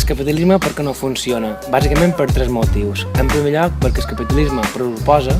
capitalisme per què no funciona? Bàsicament per tres motius. En primer lloc, perquè el capitalisme proposa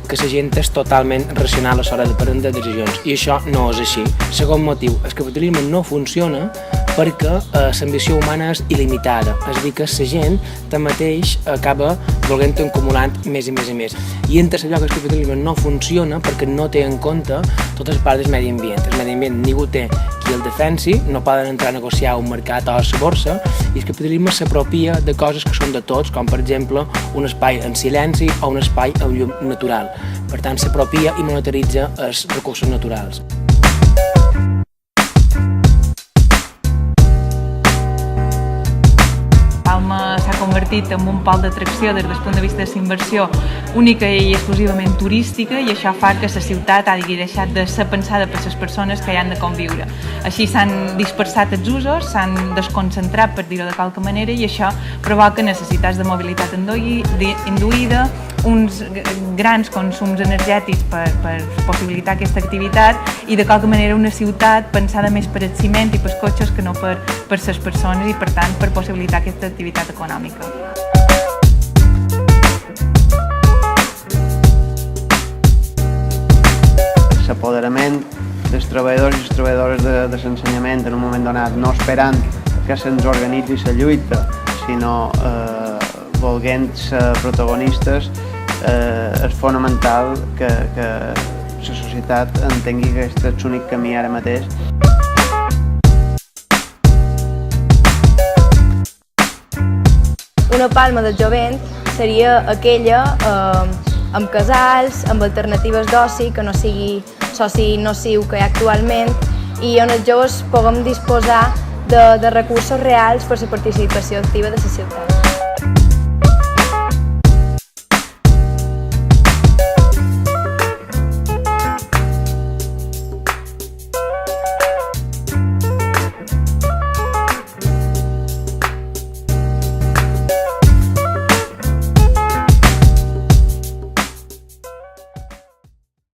que la gent és totalment racional a l'hora de prendre decisions, i això no és així. Segon motiu, el capitalisme no funciona perquè l'ambició humana és il·limitada, és a dir, que la gent tanmateix acaba volent acumulant més i més i més. I en tercer lloc, el capitalisme no funciona perquè no té en compte totes les parts del medi ambient. El medi ambient ningú té qui el defensi, no poden entrar a negociar un mercat o a la borsa, i el capitalisme s'apropia de coses que són de tots, com per exemple un espai en silenci o un espai amb llum natural. Per tant, s'apropia i monetaritza els recursos naturals. Palma s'ha convertit en un pol d'atracció des del punt de vista de la inversió única i exclusivament turística, i això fa que la ciutat hagi deixat de ser pensada per les persones que hi han de conviure. Així s'han dispersat els usos, s'han desconcentrat, per dir-ho de qualque manera, i això provoca necessitats de mobilitat induïda, uns grans consums energètics per possibilitar aquesta activitat, i de qualque manera una ciutat pensada més per el ciment i pels cotxes que no per les persones, i per tant per possibilitar aquesta activitat econòmica. L'apoderament dels treballadors i les treballadores de l'ensenyament en un moment donat, no esperant que se'ns organitzi la lluita, sinó volent ser protagonistes, és fonamental que la societat entengui que aquest és l'únic camí ara mateix. Una Palma del jovent seria aquella amb casals, amb alternatives d'oci, que no sigui l'oci nociu que hi ha actualment, i on els joves puguem disposar de recursos reals per a la participació activa de la ciutat.